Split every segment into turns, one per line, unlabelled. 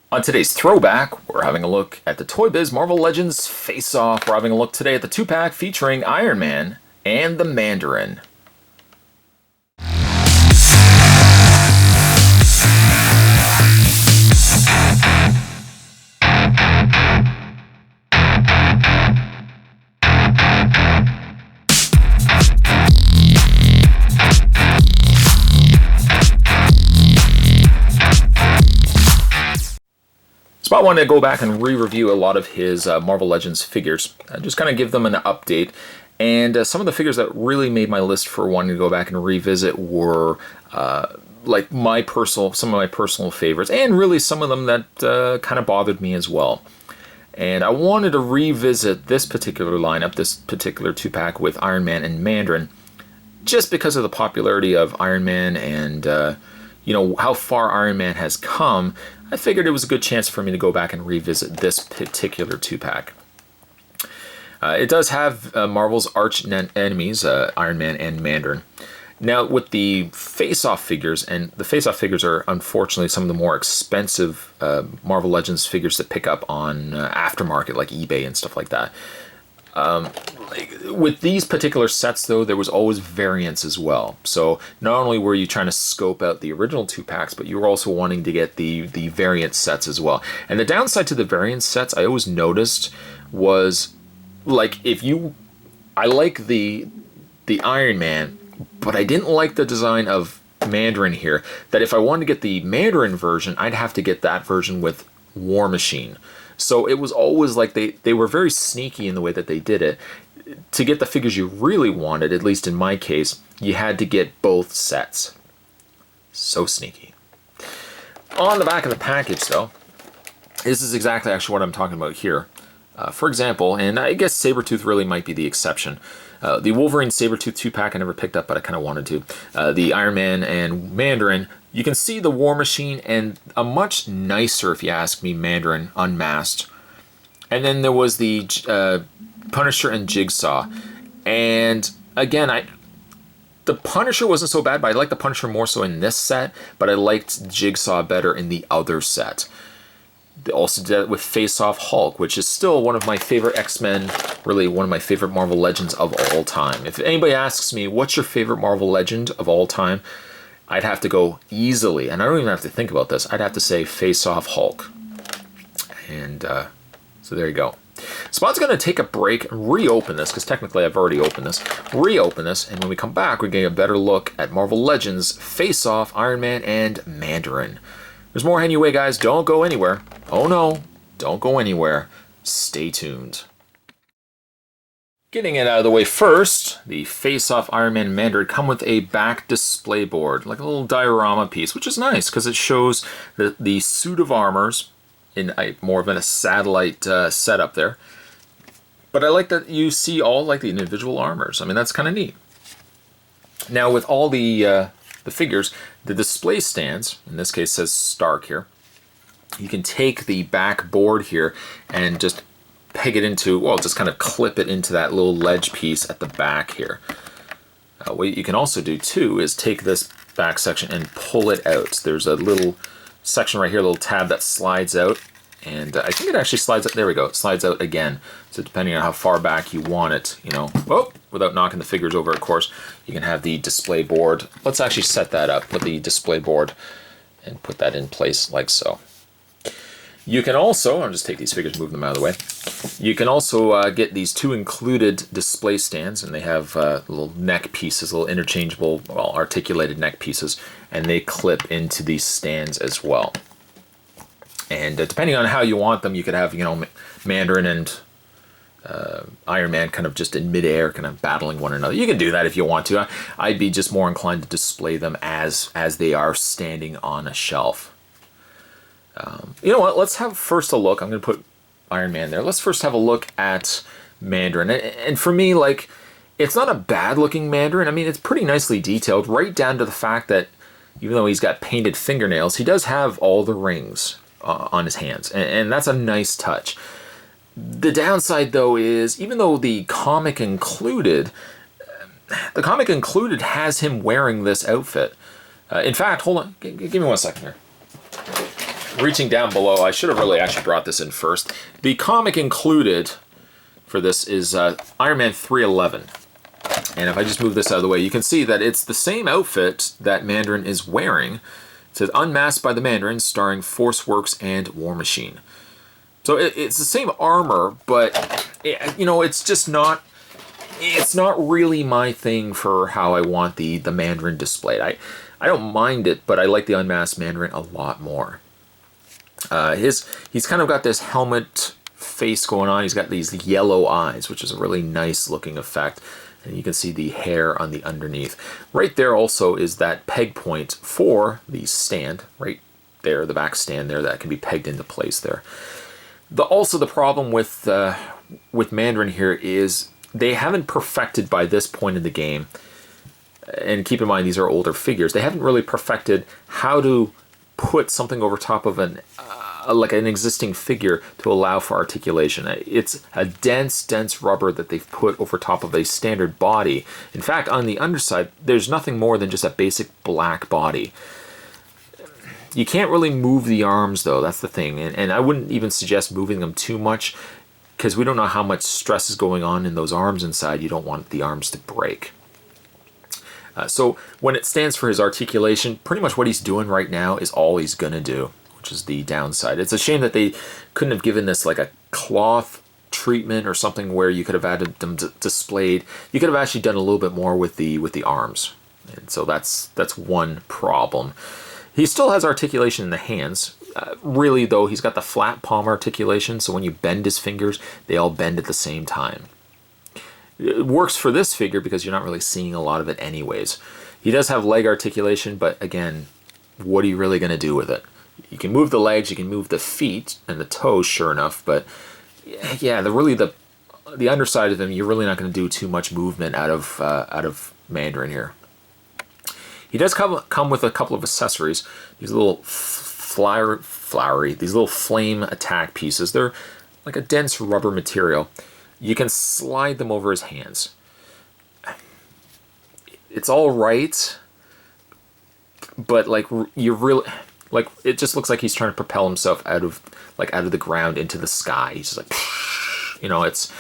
On today's Throwback, we're having a look at the Toybiz Marvel Legends Face-Off. We're having a look today at the 2-pack featuring Iron Man and the Mandarin. So I wanted to go back and re-review a lot of his Marvel Legends figures, just kind of give them an update. And some of the figures that really made my list for wanting to go back and revisit were like some of my personal favorites, and really some of them that kind of bothered me as well. And I wanted to revisit this particular lineup, this particular 2-pack with Iron Man and Mandarin, just because of the popularity of Iron Man and how far Iron Man has come. I figured it was a good chance for me to go back and revisit this particular 2-pack. It does have Marvel's arch enemies, Iron Man and Mandarin. Now, with the Faceoff figures, and the Faceoff figures are unfortunately some of the more expensive Marvel Legends figures that pick up on aftermarket, like eBay and stuff like that. With these particular sets, though, there was always variants as well. So not only were you trying to scope out the original 2-packs, but you were also wanting to get the variant sets as well. And the downside to the variant sets, I always noticed, was like I like the Iron Man, but I didn't like the design of Mandarin here. That if I wanted to get the Mandarin version, I'd have to get that version with War Machine. So it was always like they were very sneaky in the way that they did it. To get the figures you really wanted, at least in my case, you had to get both sets. So sneaky. On the back of the package, though, this is exactly actually what I'm talking about here. For example, and I guess Sabretooth really might be the exception. The Wolverine Sabretooth 2-pack I never picked up, but I kind of wanted to. The Iron Man and Mandarin, you can see the War Machine and a much nicer, if you ask me, Mandarin unmasked. And then there was the Punisher and Jigsaw. And again, the Punisher wasn't so bad, but I liked the Punisher more so in this set, but I liked Jigsaw better in the other set. They also did that with Faceoff Hulk, which is still one of my favorite X-Men, really one of my favorite Marvel Legends of all time. If anybody asks me, what's your favorite Marvel Legend of all time, I'd have to go easily, and I don't even have to think about this, I'd have to say Faceoff Hulk. And so there you go. Spot's going to take a break and reopen this, because technically I've already opened this. Reopen this, and when we come back, we're getting a better look at Marvel Legends, Faceoff, Iron Man, and Mandarin. There's more anyway, guys. Don't go anywhere. Oh no, don't go anywhere. Stay tuned. Getting it out of the way first, the Face-Off Iron Man and Mandarin come with a back display board, like a little diorama piece, which is nice because it shows the suit of armors in more of a satellite setup there. But I like that you see all like the individual armors. I mean, that's kind of neat. Now with all the figures, the display stands, in this case says Stark here, you can take the back board here and just peg it into, well, just kind of clip it into that little ledge piece at the back here. What you can also do too is take this back section and pull it out. There's a little section right here, a little tab that slides out, and I think it actually slides out, there we go, it slides out again. So depending on how far back you want it, without knocking the figures over, of course, you can have the display board. Let's actually set that up with the display board and put that in place like so. You can also, I'll just take these figures, move them out of the way. You can also get these 2 included display stands, and they have little neck pieces, little interchangeable, well, articulated neck pieces, and they clip into these stands as well. And depending on how you want them, you could have, Mandarin and Iron Man kind of just in midair, kind of battling one another. You can do that if you want to. I'd be just more inclined to display them as they are standing on a shelf. You know what? Let's have first a look. I'm going to put Iron Man there. Let's first have a look at Mandarin. And for me, like, it's not a bad-looking Mandarin. I mean, it's pretty nicely detailed, right down to the fact that even though he's got painted fingernails, he does have all the rings on his hands, and that's a nice touch. The downside, though, is even though the comic included has him wearing this outfit. In fact, hold on, give me 1 second here. reaching down below, I should have really actually brought this in first. The comic included for this is Iron Man 311. And if I just move this out of the way, you can see that it's the same outfit that Mandarin is wearing. It says Unmasked by the Mandarin, starring Force Works and War Machine. So it's the same armor, but you know, it's just not. It's not really my thing for how I want the Mandarin displayed. I don't mind it, but I like the Unmasked Mandarin a lot more. He's kind of got this helmet face going on. He's got these yellow eyes, which is a really nice looking effect. And you can see the hair on the underneath. Right there also is that peg point for the stand. Right there, the back stand there, that can be pegged into place there. Also the problem with Mandarin here is they haven't perfected by this point in the game, and keep in mind these are older figures, they haven't really perfected how to put something over top of like an existing figure to allow for articulation. It's a dense rubber that they've put over top of a standard body. In fact, on the underside, there's nothing more than just a basic black body. You can't really move the arms though, that's the thing, and I wouldn't even suggest moving them too much, because we don't know how much stress is going on in those arms inside. You don't want the arms to break. So when it stands for his articulation, pretty much what he's doing right now is all he's going to do, which is the downside. It's a shame that they couldn't have given this like a cloth treatment or something where you could have had them displayed. You could have actually done a little bit more with the arms. And so that's one problem. He still has articulation in the hands. Really, though, he's got the flat palm articulation, so when you bend his fingers, they all bend at the same time. It works for this figure because you're not really seeing a lot of it anyways. He does have leg articulation, but again, what are you really going to do with it? You can move the legs, you can move the feet and the toes, sure enough, but yeah, the underside of him, you're really not going to do too much movement out of Mandarin here. He does come with a couple of accessories. These little flowery, these little flame attack pieces. They're like a dense rubber material. You can slide them over his hands. It's all right, but like you really, like it just looks like he's trying to propel himself out of the ground into the sky. He's just like, you know, it's.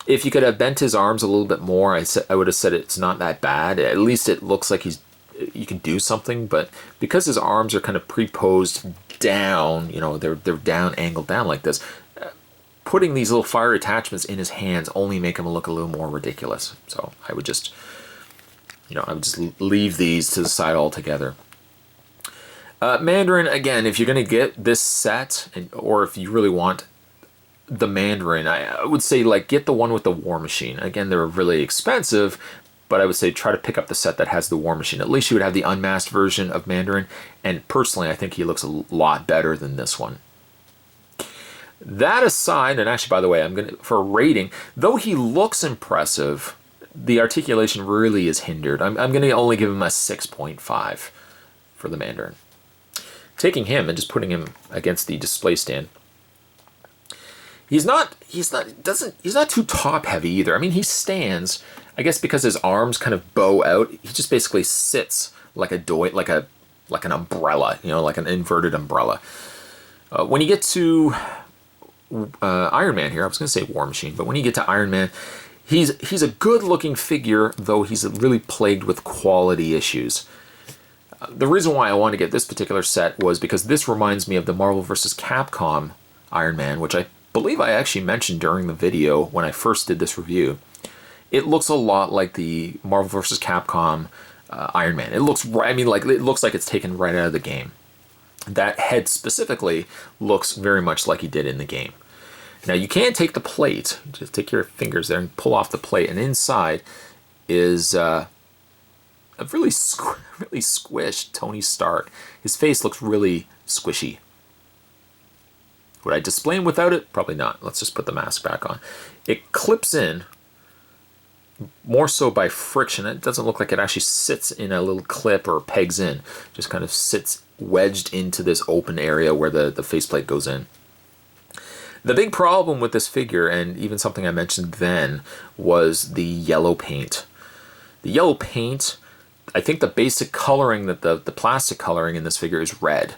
If you could have bent his arms a little bit more, I would have said it's not that bad. At least it looks like you can do something, but because his arms are kind of pre-posed down, you know, they're down, angled down like this, putting these little fire attachments in his hands only make him look a little more ridiculous. So I would just, you know, leave these to the side altogether. Mandarin, again, if you're going to get this set, or if you really want the Mandarin, I would say like get the one with the War Machine. Again, they're really expensive, but I would say try to pick up the set that has the War Machine. At least you would have the unmasked version of Mandarin, and personally I think he looks a lot better than this one. That aside, and actually by the way, for rating, though he looks impressive, the articulation really is hindered. I'm going to only give him a 6.5 for the Mandarin. Taking him and just putting him against the display stand, He's not too top heavy either. I mean, he stands, I guess because his arms kind of bow out, he just basically sits like like an umbrella, you know, like an inverted umbrella. When you get to Iron Man here, I was going to say War Machine, but when you get to Iron Man, he's a good looking figure, though he's really plagued with quality issues. The reason why I want to get this particular set was because this reminds me of the Marvel vs. Capcom Iron Man, which I believe I actually mentioned during the video when I first did this review. It looks a lot like the Marvel vs. Capcom Iron Man. It looks like it's taken right out of the game. That head specifically looks very much like he did in the game. Now you can take the plate, just take your fingers there and pull off the plate, and inside is a really squished Tony Stark. His face looks really squishy. Would I display him without it? Probably not. Let's just put the mask back on. It clips in more so by friction. It doesn't look like it actually sits in a little clip or pegs in. Just kind of sits wedged into this open area where the faceplate goes in. The big problem with this figure, and even something I mentioned then, was the yellow paint. The yellow paint, I think the basic coloring, that the plastic coloring in this figure is red.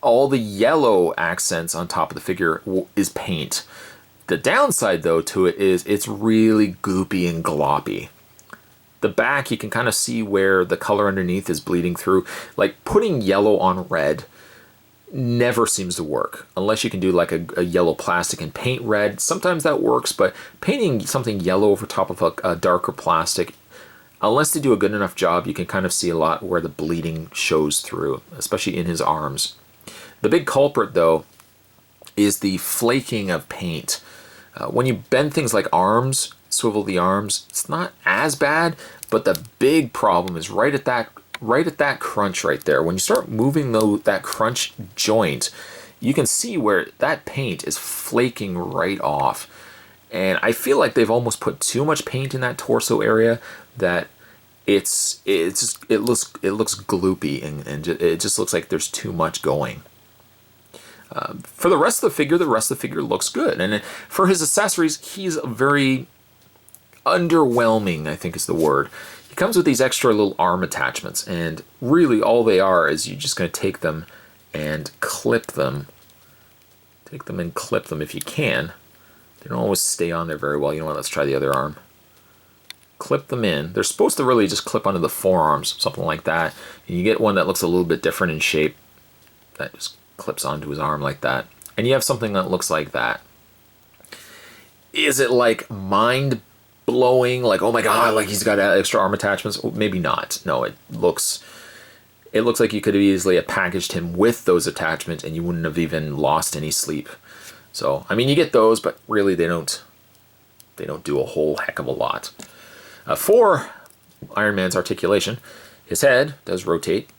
all the yellow accents on top of the figure is paint. The downside, though, to it is it's really goopy and gloppy. The back, you can kind of see where the color underneath is bleeding through. Like, putting yellow on red never seems to work, unless you can do like a yellow plastic and paint red. Sometimes that works, but painting something yellow over top of a darker plastic, unless they do a good enough job, you can kind of see a lot where the bleeding shows through, especially in his arms. The big culprit, though, is the flaking of paint. When you bend things like arms, swivel the arms, it's not as bad, but the big problem is right at that crunch right there. When you start moving that crunch joint, you can see where that paint is flaking right off. And I feel like they've almost put too much paint in that torso area that it looks gloopy, and it just looks like there's too much going. For the rest of the figure looks good. And for his accessories, he's very underwhelming, I think is the word. He comes with these extra little arm attachments, and really all they are is you're just going to take them and clip them. Take them and clip them if you can. They don't always stay on there very well. You know what, let's try the other arm. Clip them in. They're supposed to really just clip onto the forearms, something like that. And you get one that looks a little bit different in shape. That just clips onto his arm like that. And you have something that looks like that. Is it like mind-blowing? Like, oh my god, like he's got extra arm attachments? Maybe not. No, it looks like you could have easily packaged him with those attachments and you wouldn't have even lost any sleep. So, I mean, you get those, but really they don't do a whole heck of a lot. For Iron Man's articulation, his head does rotate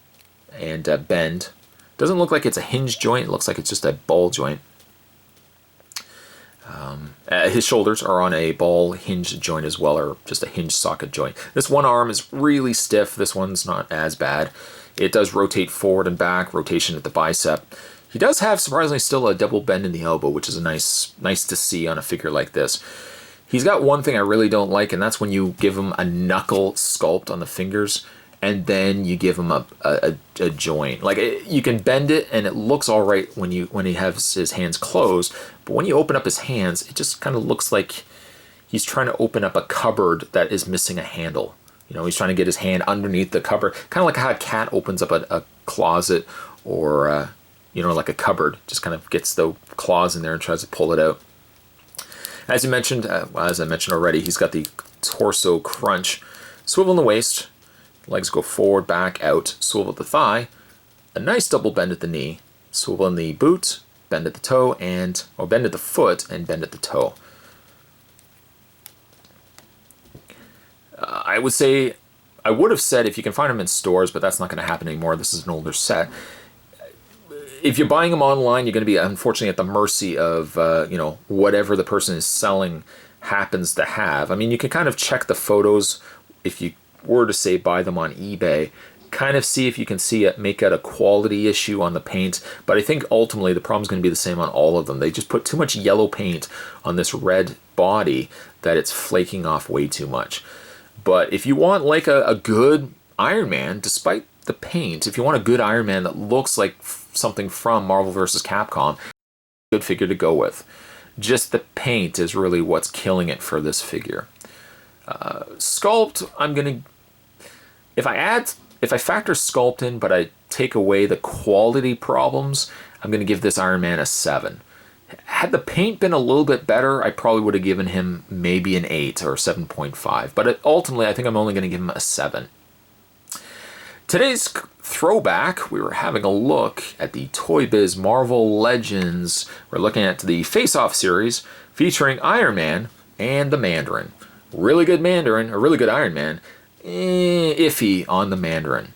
and bend. Doesn't look like it's a hinge joint. It looks like it's just a ball joint. His shoulders are on a ball hinge joint as well, or just a hinge socket joint. This one arm is really stiff. This one's not as bad. It does rotate forward and back, rotation at the bicep. He does have, surprisingly, still a double bend in the elbow, which is a nice to see on a figure like this. He's got one thing I really don't like, and that's when you give him a knuckle sculpt on the fingers, and then you give him a joint. Like, you can bend it, and it looks all right when he has his hands closed, but when you open up his hands, it just kind of looks like he's trying to open up a cupboard that is missing a handle. You know, he's trying to get his hand underneath the cupboard, kind of like how a cat opens up a closet or, you know, like a cupboard, just kind of gets the claws in there and tries to pull it out. As I mentioned already, he's got the torso crunch, swivel in the waist, legs go forward, back, out, swivel at the thigh, a nice double bend at the knee, swivel in the boot, bend at the toe, or bend at the foot and bend at the toe. I would have said if you can find them in stores, but that's not going to happen anymore. This is an older set. If you're buying them online, you're going to be, unfortunately, at the mercy of, you know, whatever the person is selling happens to have. I mean, you can kind of check the photos if you were to, say, buy them on eBay, kind of see if you can see it, make out a quality issue on the paint. But I think ultimately the problem's going to be the same on all of them. They just put too much yellow paint on this red body that it's flaking off way too much. But if you want like a good Iron Man, despite the paint, if you want a good Iron Man that looks like something from Marvel vs. Capcom, good figure to go with. Just the paint is really what's killing it for this figure. Sculpt, if I factor sculpt in, but I take away the quality problems, I'm going to give this Iron Man a 7. Had the paint been a little bit better, I probably would have given him maybe an 8 or 7.5. But ultimately, I think I'm only going to give him a 7. Today's throwback, we were having a look at the Toybiz Marvel Legends. We're looking at the Faceoff series featuring Iron Man and the Mandarin. Really good Mandarin, or really good Iron Man. Iffy on the Mandarin.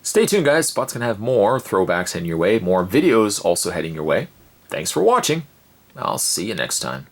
Stay tuned, guys. Spot's going to have more throwbacks heading your way, more videos also heading your way. Thanks for watching. I'll see you next time.